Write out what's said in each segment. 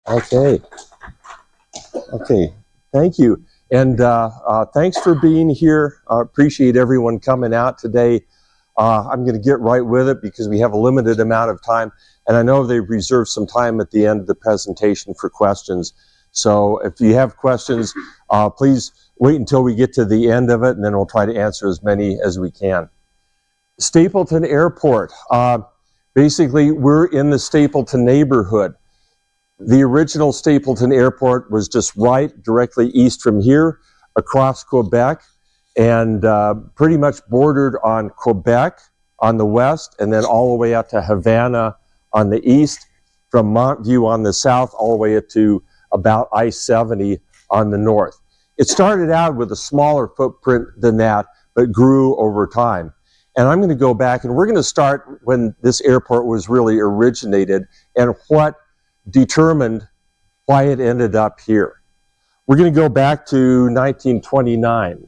Okay. Okay. Thank you. And thanks for being here. I appreciate everyone coming out today. I'm going to get right with it because we have a limited amount of time. And I know they've reserved some time at the end of the presentation for questions. So if you have questions, please wait until we get to the end of it, and then we'll try to answer as many as we can. Stapleton Airport. Basically, we're in the Stapleton neighborhood. The original Stapleton Airport was just right directly east from here across Quebec, and pretty much bordered on Quebec on the west, and then all the way out to Havana on the east, from Montview on the south, all the way up to about I-70 on the north. It started out with a smaller footprint than that, but grew over time. And I'm going to go back, and we're going to start when this airport was really originated and what determined why it ended up here. We're going to go back to 1929.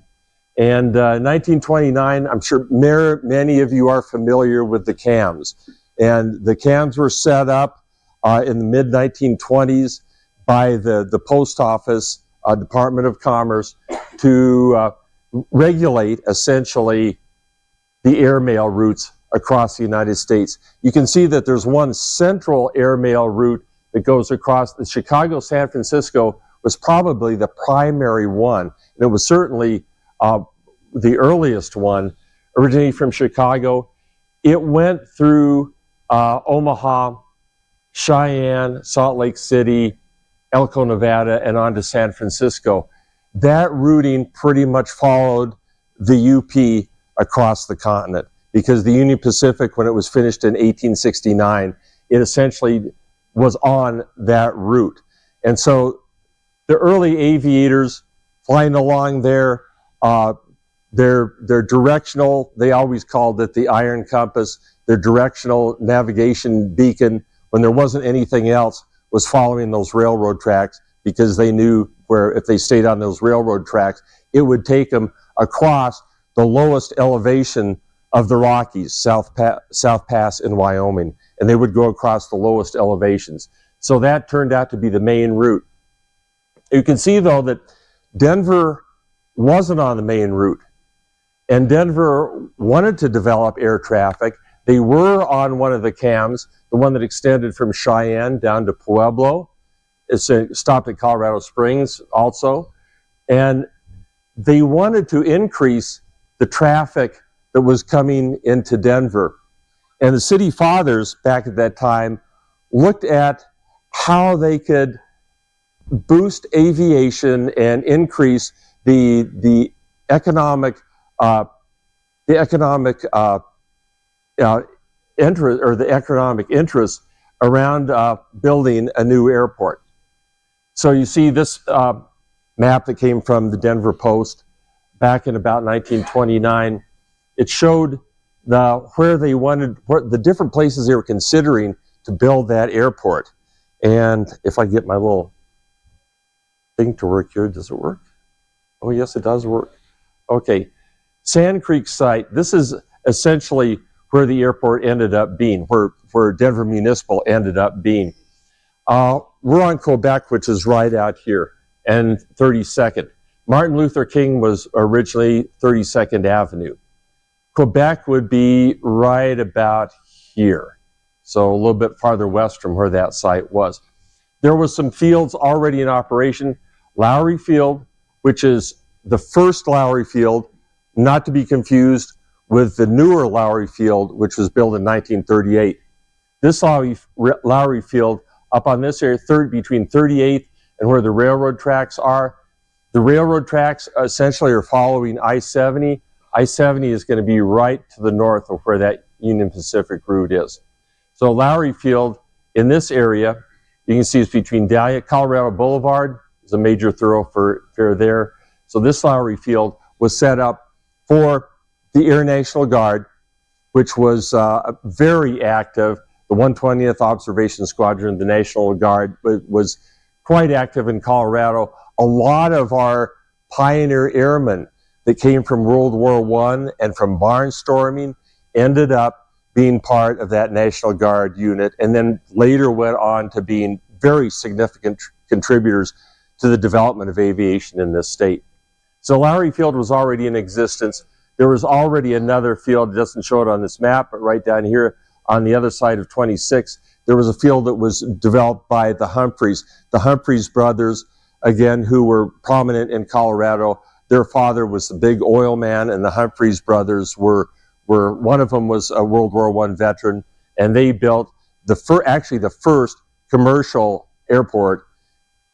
And 1929, I'm sure many of you are familiar with the CAMs. And the CAMs were set up in the mid-1920s by the Post Office, Department of Commerce, to regulate, essentially, the airmail routes across the United States. You can see that there's one central airmail route that goes across the Chicago-San Francisco was probably the primary one. And it was certainly the earliest one, originating from Chicago. It went through Omaha, Cheyenne, Salt Lake City, Elko, Nevada, and on to San Francisco. That routing pretty much followed the UP across the continent, because the Union Pacific, when it was finished in 1869, it essentially was on that route. And so the early aviators flying along there, their directional, they always called it the iron compass, their directional navigation beacon, when there wasn't anything else, was following those railroad tracks, because they knew where if they stayed on those railroad tracks, it would take them across the lowest elevation of the Rockies, South Pass in Wyoming, and they would go across the lowest elevations. So that turned out to be the main route. You can see, though, that Denver wasn't on the main route, and Denver wanted to develop air traffic. They were on one of the CAMs, the one that extended from Cheyenne down to Pueblo. It stopped at Colorado Springs also, and they wanted to increase the traffic that was coming into Denver. And the city fathers back at that time looked at how they could boost aviation and increase the economic interest around building a new airport. So you see this map that came from the Denver Post back in about 1929. It showed where the different places they were considering to build that airport. And if I get my little thing to work here, does it work? Oh, yes, it does work. Okay, Sand Creek site. This is essentially where the airport ended up being, where Denver Municipal ended up being. We're on Quebec, which is right out here, and 32nd. Martin Luther King was originally 32nd Avenue. Quebec would be right about here, so a little bit farther west from where that site was. There was some fields already in operation. Lowry Field, which is the first Lowry Field, not to be confused with the newer Lowry Field, which was built in 1938. This Lowry Field up on this area, between 38th and where the railroad tracks are. The railroad tracks essentially are following I-70. I-70 is going to be right to the north of where that Union Pacific route is. So Lowry Field in this area, you can see it's between Dahlia, Colorado Boulevard is a major thoroughfare there. So this Lowry Field was set up for the Air National Guard, which was very active. The 120th Observation Squadron, the National Guard, was quite active in Colorado. A lot of our pioneer airmen that came from World War I and from barnstorming ended up being part of that National Guard unit, and then later went on to being very significant contributors to the development of aviation in this state. So Lowry Field was already in existence. There was already another field, it doesn't show it on this map, but right down here on the other side of 26, there was a field that was developed by the Humphreys. The Humphreys brothers, again, who were prominent in Colorado. Their father was the big oil man, and the Humphreys brothers were one of them was a World War I veteran, and they built the first commercial airport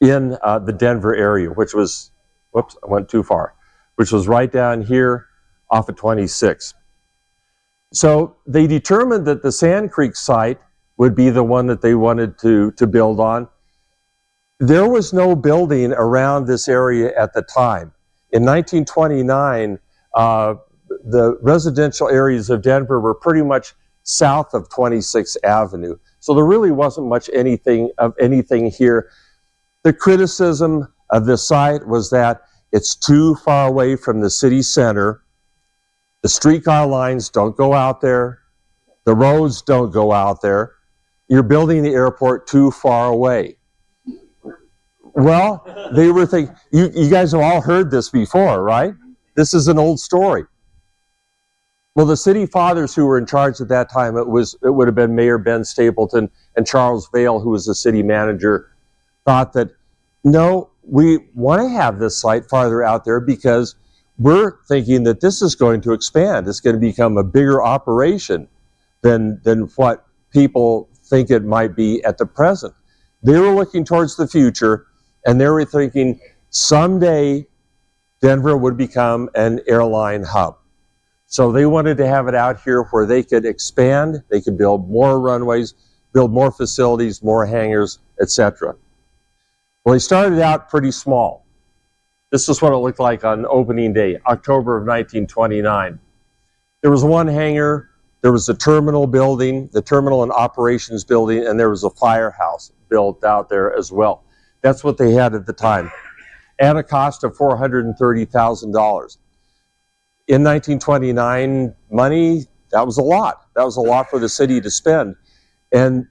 in the Denver area, which was, whoops, I went too far, which was right down here off of 26. So they determined that the Sand Creek site would be the one that they wanted to build on. There was no building around this area at the time. In 1929, the residential areas of Denver were pretty much south of 26th Avenue. So there really wasn't much anything here. The criticism of this site was that it's too far away from the city center. The streetcar lines don't go out there. The roads don't go out there. You're building the airport too far away. Well, they were thinking, you guys have all heard this before, right? This is an old story. Well, the city fathers who were in charge at that time, it would have been Mayor Ben Stapleton and Charles Vail, who was the city manager, thought that, no, we want to have this site farther out there because we're thinking that this is going to expand. It's going to become a bigger operation than what people think it might be at the present. They were looking towards the future, and they were thinking someday Denver would become an airline hub. So they wanted to have it out here where they could expand, they could build more runways, build more facilities, more hangars, etc. Well, they started out pretty small. This is what it looked like on opening day, October of 1929. There was one hangar, there was a terminal building, the terminal and operations building, and there was a firehouse built out there as well. That's what they had at the time, at a cost of $430,000. In 1929, money, that was a lot. That was a lot for the city to spend. And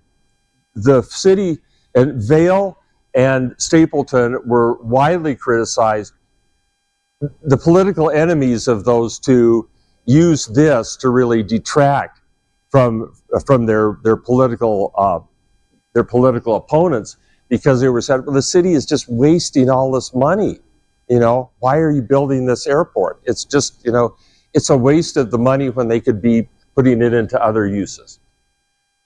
the city, and Vail and Stapleton were widely criticized. The political enemies of those two used this to really detract from their political opponents, because they were said, well, the city is just wasting all this money. You know, why are you building this airport? It's just, you know, it's a waste of the money when they could be putting it into other uses.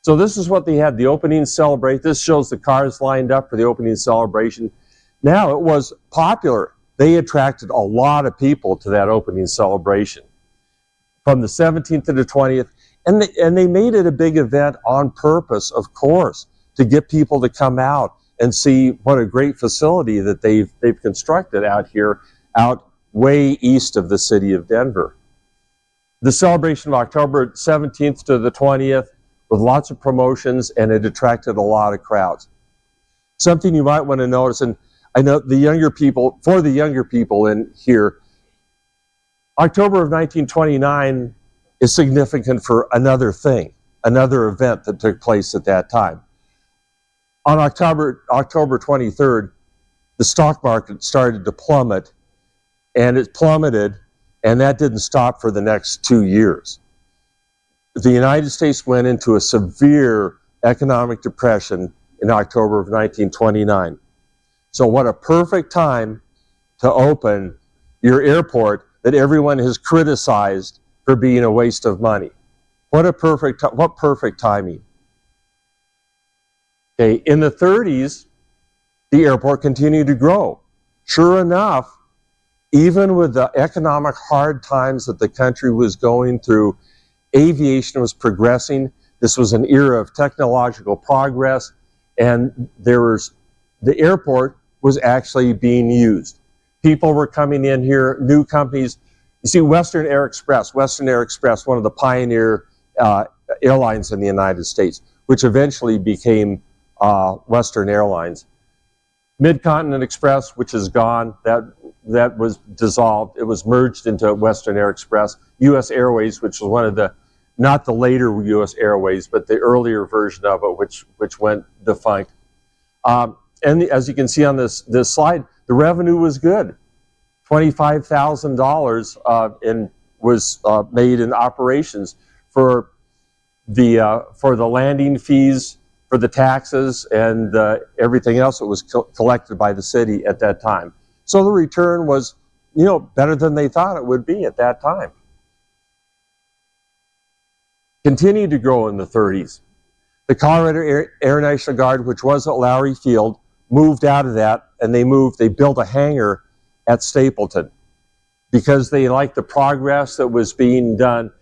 So this is what they had, the opening celebration. This shows the cars lined up for the opening celebration. Now, it was popular. They attracted a lot of people to that opening celebration from the 17th to the 20th. And they made it a big event on purpose, of course, to get people to come out and see what a great facility that they've constructed out here, out way east of the city of Denver. The celebration of October 17th to the 20th, with lots of promotions, and it attracted a lot of crowds. Something you might want to notice, and I know the younger people, for the younger people in here, October of 1929 is significant for another thing, another event that took place at that time. On October 23rd, the stock market started to plummet, and it plummeted, and that didn't stop for the next 2 years. The United States went into a severe economic depression in October of 1929. So what a perfect time to open your airport that everyone has criticized for being a waste of money. What perfect timing. Okay, in the 30s, the airport continued to grow. Sure enough, even with the economic hard times that the country was going through, aviation was progressing. This was an era of technological progress, and the airport was actually being used. People were coming in here, new companies. You see, Western Air Express, one of the pioneer airlines in the United States, which eventually became Western Airlines. Mid-Continent Express, which is gone, that was dissolved. It was merged into Western Air Express. U.S. Airways, which was one of the, not the later U.S. Airways, but the earlier version of it, which went defunct. And as you can see on this slide, the revenue was good. $25,000 was made in operations for the landing fees, for the taxes, and everything else that was collected by the city at that time. So the return was, better than they thought it would be at that time. Continued to grow in the 30s. The Colorado Air National Guard, which was at Lowry Field, moved out of that, and they built a hangar at Stapleton because they liked the progress that was being done.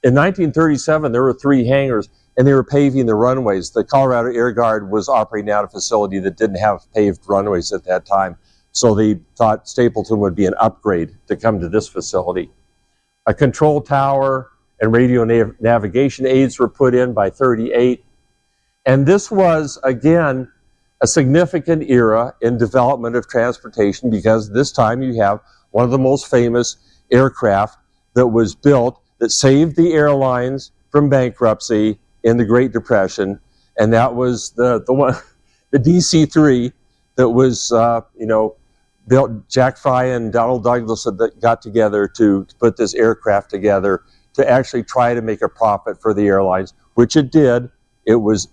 In 1937, there were 3 hangars, and they were paving the runways. The Colorado Air Guard was operating out a facility that didn't have paved runways at that time, so they thought Stapleton would be an upgrade to come to this facility. A control tower and radio navigation aids were put in by 38. And this was, again, a significant era in development of transportation, because this time you have one of the most famous aircraft that was built that saved the airlines from bankruptcy in the Great Depression, and that was the DC-3 that was built. Jack Fry and Donald Douglas got together to put this aircraft together to actually try to make a profit for the airlines, which it did. It was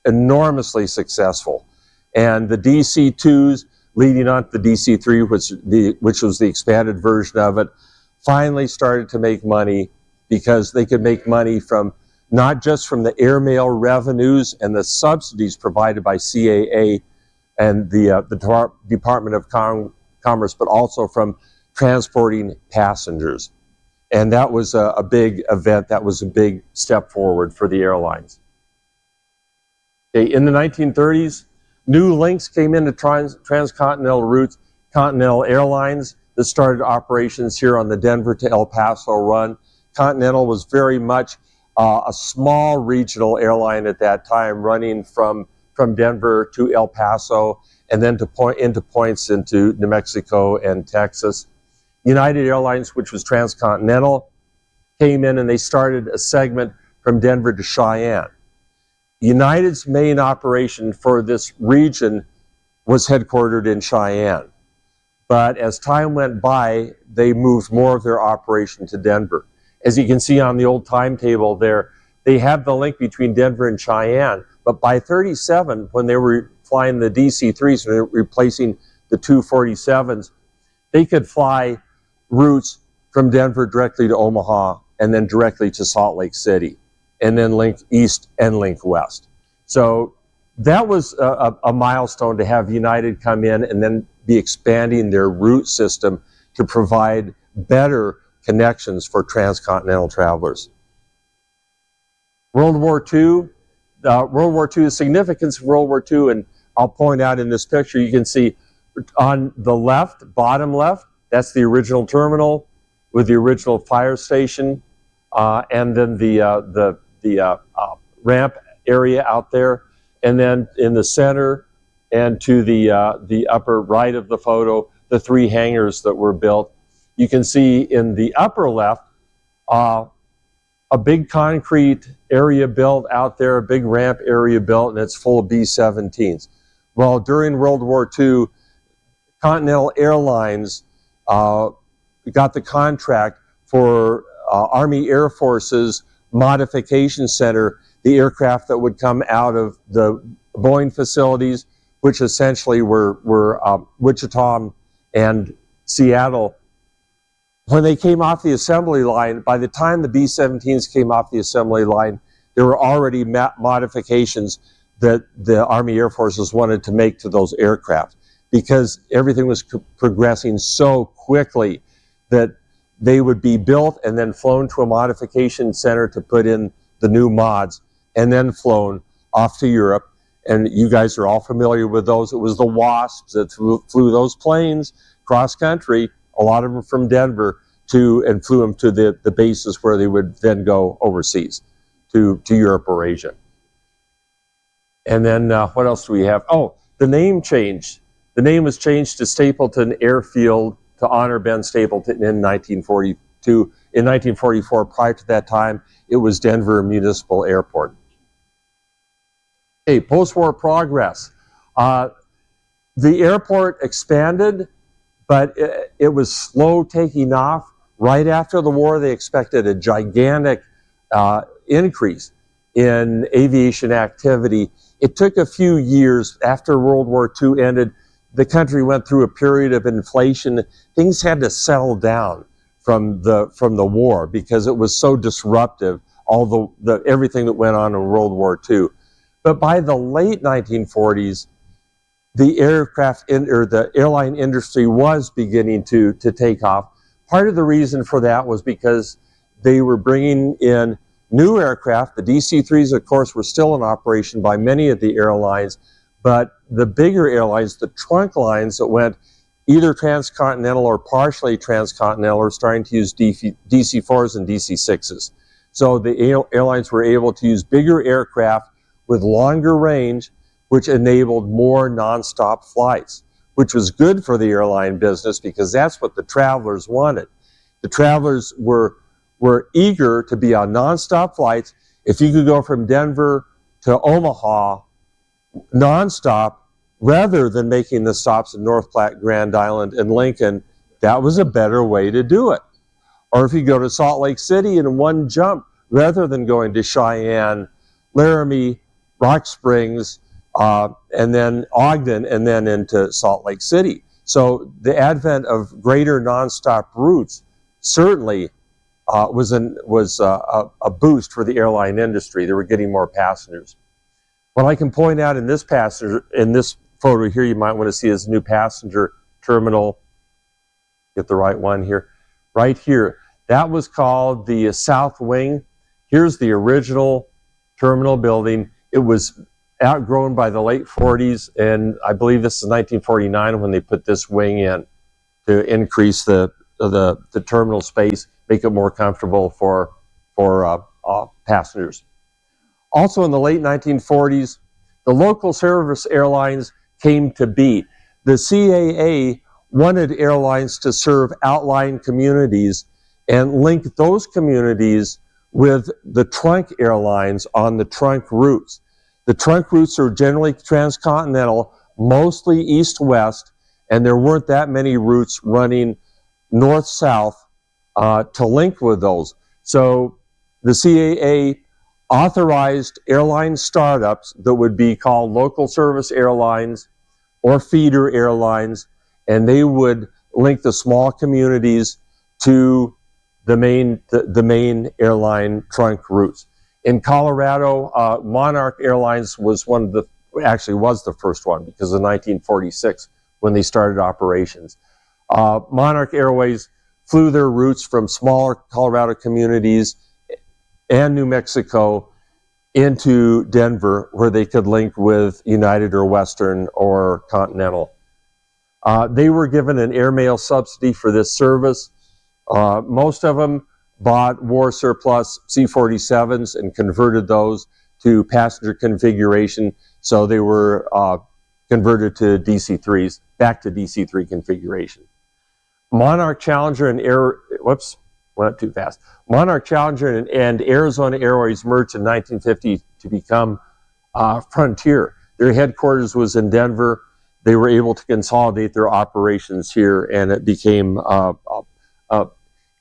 enormously successful. And the DC-2s leading on to the DC-3, which was the expanded version of it, finally started to make money, because they could make money from not just from the airmail revenues and the subsidies provided by CAA and the Department of Commerce, but also from transporting passengers. And that was a big event. That was a big step forward for the airlines. Okay, in the 1930s, new links came into transcontinental routes. Continental Airlines that started operations here on the Denver to El Paso run. Continental was very much a small regional airline at that time, running from Denver to El Paso, and then into points into New Mexico and Texas. United Airlines, which was transcontinental, came in and they started a segment from Denver to Cheyenne. United's main operation for this region was headquartered in Cheyenne. But as time went by, they moved more of their operation to Denver. As you can see on the old timetable there, they had the link between Denver and Cheyenne. But by 37, when they were flying the DC-3s and replacing the 247s, they could fly routes from Denver directly to Omaha and then directly to Salt Lake City, and then link east and link west. So that was a milestone to have United come in and then be expanding their route system to provide better connections for transcontinental travelers. World War II, the significance of World War II, and I'll point out in this picture, you can see on the left, bottom left, that's the original terminal with the original fire station, and then the ramp area out there, and then in the center and to the upper right of the photo, the 3 hangars that were built. You can see in the upper left a big concrete area built out there, a big ramp area built, and it's full of B-17s. Well, during World War II, Continental Airlines got the contract for Army Air Force's modification center, the aircraft that would come out of the Boeing facilities, which essentially were Wichita and Seattle. When they came off the assembly line, by the time the B-17s came off the assembly line, there were already modifications that the Army Air Forces wanted to make to those aircraft, because everything was progressing so quickly that they would be built and then flown to a modification center to put in the new mods, and then flown off to Europe. And you guys are all familiar with those. It was the Wasps that flew those planes cross country, a lot of them from Denver, and flew them to the bases where they would then go overseas to Europe or Asia. And then what else do we have? Oh, the name changed. The name was changed to Stapleton Airfield to honor Ben Stapleton in 1942. In 1944, prior to that time, it was Denver Municipal Airport. Okay, post-war progress. The airport expanded, but it was slow taking off. Right after the war, they expected a gigantic increase in aviation activity. It took a few years after World War II ended. The country went through a period of inflation. Things had to settle down from the war because it was so disruptive, all the everything that went on in World War II. But by the late 1940s, the the airline industry was beginning to take off. Part of the reason for that was because they were bringing in new aircraft. The DC-3s, of course, were still in operation by many of the airlines, but the bigger airlines, the trunk lines that went either transcontinental or partially transcontinental, are starting to use DC-4s and DC-6s. So the airlines were able to use bigger aircraft with longer range, which enabled more nonstop flights, which was good for the airline business because that's what the travelers wanted. The travelers were eager to be on nonstop flights. If you could go from Denver to Omaha nonstop, rather than making the stops in North Platte, Grand Island, and Lincoln, that was a better way to do it. Or if you go to Salt Lake City in one jump, rather than going to Cheyenne, Laramie, Rock Springs, and then Ogden, and then into Salt Lake City. So the advent of greater nonstop routes certainly was a boost for the airline industry. They were getting more passengers. What I can point out in this photo here, you might want to see is new passenger terminal. Get the right one here. Right here. That was called the South Wing. Here's the original terminal building. It was outgrown by the late 40s, and I believe this is 1949 when they put this wing in to increase the terminal space, make it more comfortable for passengers. Also in the late 1940s, the local service airlines came to be. The CAA wanted airlines to serve outlying communities and link those communities with the trunk airlines on the trunk routes. The trunk routes are generally transcontinental, mostly east-west, and there weren't that many routes running north-south to link with those. So the CAA authorized airline startups that would be called local service airlines or feeder airlines, and they would link the small communities to the main airline trunk routes. In Colorado, Monarch Airlines was was the first one because of 1946 when they started operations. Monarch Airways flew their routes from smaller Colorado communities and New Mexico into Denver, where they could link with United or Western or Continental. They were given an airmail subsidy for this service. Most of them bought war surplus C-47s and converted those to passenger configuration, so they were converted to DC-3s, back to DC-3 configuration. Monarch Challenger and Monarch Challenger and Arizona Airways merged in 1950 to become Frontier. Their headquarters was in Denver. They were able to consolidate their operations here, and it became,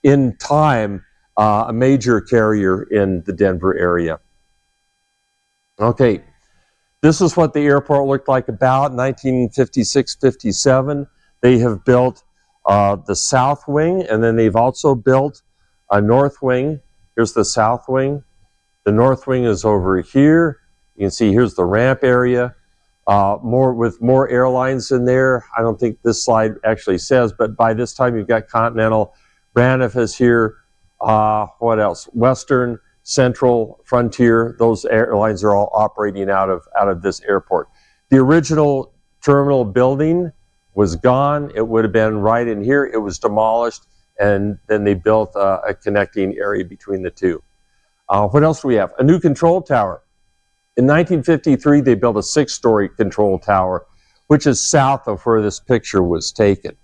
in time, a major carrier in the Denver area. Okay, this is what the airport looked like about 1956-57. They have built the South Wing, and then they've also built a North Wing. Here's the South Wing. The North Wing is over here. You can see here's the ramp area. With more airlines in there. I don't think this slide actually says, but by this time you've got Continental, Braniff is here. What else? Western, Central, Frontier. Those airlines are all operating out of this airport. The original terminal building was gone. It would have been right in here. It was demolished, and then they built a connecting area between the two. What else do we have? A new control tower. In 1953, they built a 6-story control tower, which is south of where this picture was taken.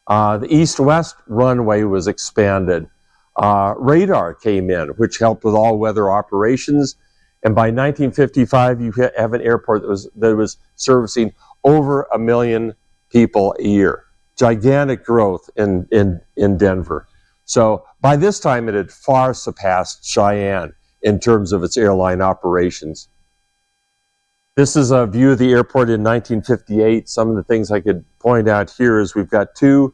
The east-west runway was expanded. Radar came in, which helped with all-weather operations. And by 1955, you have an airport that was servicing over 1 million people a year. Gigantic growth in Denver. So by this time, it had far surpassed Cheyenne in terms of its airline operations. This is a view of the airport in 1958. Some of the things I could point out here is we've got 2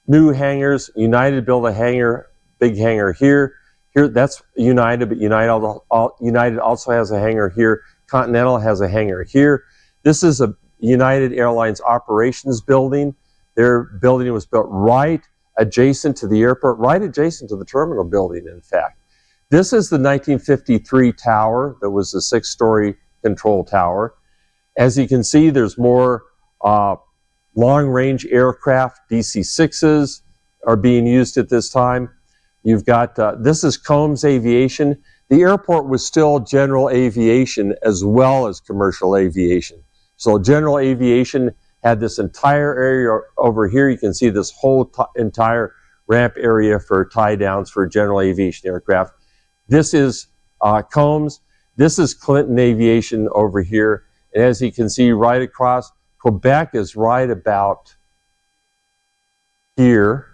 new hangars. United built a hangar, big hangar here. Here, that's United, but United also has a hangar here. Continental has a hangar here. This is a United Airlines operations building. Their building was built right adjacent to the airport, right adjacent to the terminal building, in fact. This is the 1953 tower that was the 6-story control tower. As you can see, there's more long-range aircraft. DC-6s are being used at this time. You've got, this is Combs Aviation. The airport was still general aviation as well as commercial aviation. So general aviation had this entire area over here. You can see this whole entire ramp area for tie downs for general aviation aircraft. This is Combs. This is Clinton Aviation over here. And as you can see right across, Quebec is right about here.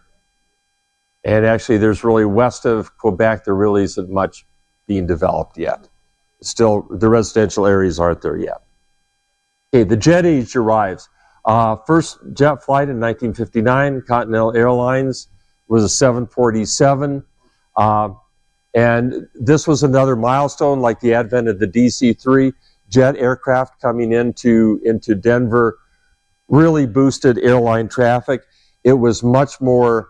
And actually, there's really west of Quebec, there really isn't much being developed yet. Still, the residential areas aren't there yet. Okay, the jet age arrives. First jet flight in 1959, Continental Airlines was a 747. And this was another milestone, like the advent of the DC-3. Jet aircraft coming into Denver really boosted airline traffic. It was much more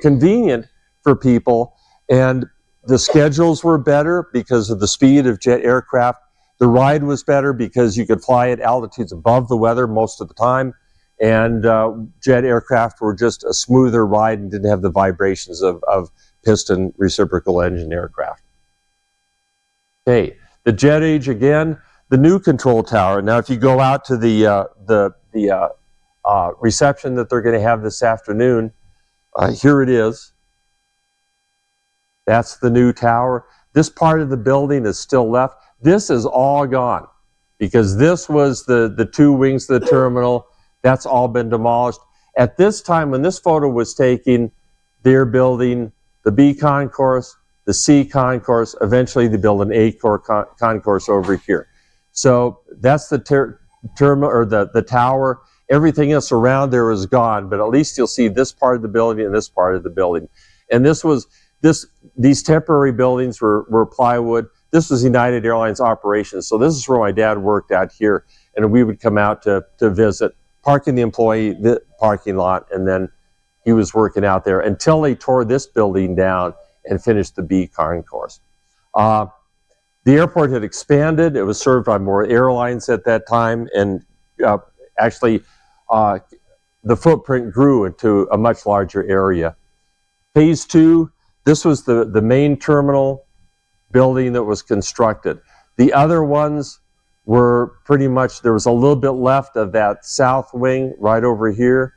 convenient for people, and the schedules were better because of the speed of jet aircraft. The ride was better because you could fly at altitudes above the weather most of the time, and jet aircraft were just a smoother ride and didn't have the vibrations of piston reciprocal engine aircraft. Okay, the jet age again, the new control tower. Now, if you go out to the reception that they're going to have this afternoon, here it is. That's the new tower. This part of the building is still left. This is all gone because this was the 2 wings of the terminal. That's all been demolished. At this time, when this photo was taken, they're building the B concourse, the C concourse. Eventually, they build an A concourse over here. So that's the terminal or the tower. Everything else around there is gone, but at least you'll see this part of the building and this part of the building. And these temporary buildings were plywood. This was United Airlines operations. So this is where my dad worked out here, and we would come out to visit, park in the employee parking lot, and then he was working out there until they tore this building down and finished the B concourse. The airport had expanded. It was served by more airlines at that time, and actually the footprint grew into a much larger area. Phase 2, this was the main terminal building that was constructed. The other ones were pretty much, there was a little bit left of that south wing right over here.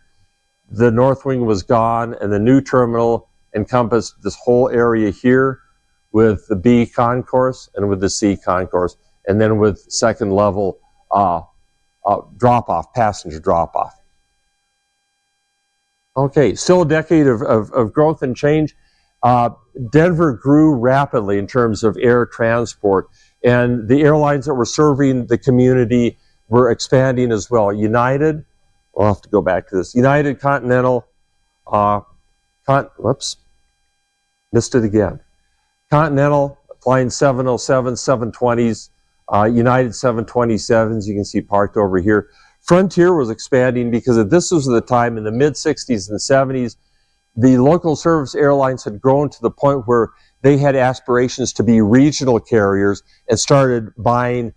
The north wing was gone, and the new terminal encompassed this whole area here with the B concourse and with the C concourse, and then with second level drop-off, passenger drop-off. Okay, still a decade of growth and change. Denver grew rapidly in terms of air transport, and the airlines that were serving the community were expanding as well. United, I'll have to go back to this. United, Continental, whoops, missed it again. Continental flying 707s, 720s, United 727s, you can see parked over here. Frontier was expanding because this was the time in the mid-60s and 70s, the local service airlines had grown to the point where they had aspirations to be regional carriers and started buying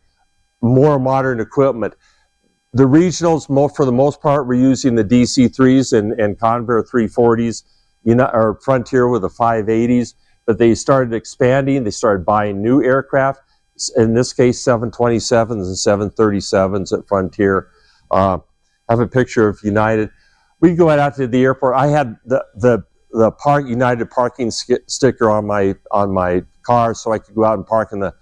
more modern equipment. The regionals, for the most part, were using the DC-3s and Convair 340s, or Frontier with the 580s, but they started expanding. They started buying new aircraft, in this case 727s and 737s at Frontier. I have a picture of United. We go out to the airport. I had the United parking sticker on my car, so I could go out and park in the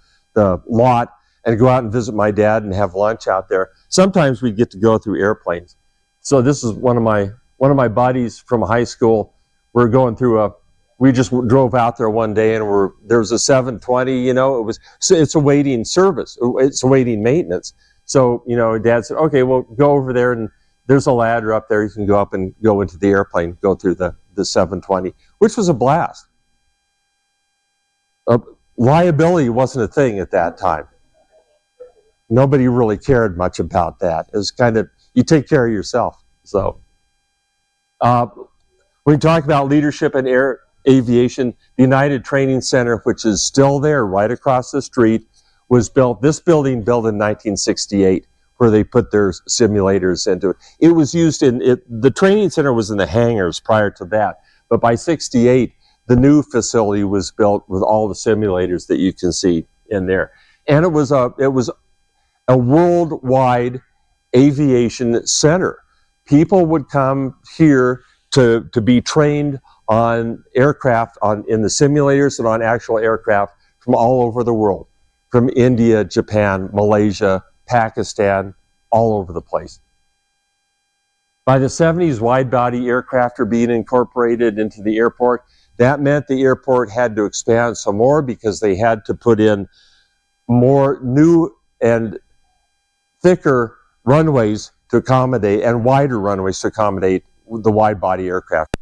lot and go out and visit my dad and have lunch out there. Sometimes we'd get to go through airplanes. So this is one of my buddies from high school. We're going through we just drove out there one day, and there was a 720. You know, it's awaiting service. It's awaiting maintenance. So, you know, Dad said, okay, well, go over there, and there's a ladder up there. You can go up and go into the airplane, go through the 720, which was a blast. Liability wasn't a thing at that time. Nobody really cared much about that. It was kind of, you take care of yourself. So when we talk about leadership in air aviation, the United Training Center, which is still there right across the street, was built, this building built in 1968, where they put their simulators into it. It was used the training center was in the hangars prior to that, but by 68, the new facility was built with all the simulators that you can see in there. And it was a worldwide aviation center. People would come here to be trained on aircraft, in the simulators and on actual aircraft from all over the world, from India, Japan, Malaysia, Pakistan, all over the place. By the 70s, wide-body aircraft are being incorporated into the airport. That meant the airport had to expand some more because they had to put in more new and thicker runways to accommodate, and wider runways to accommodate the wide-body aircraft.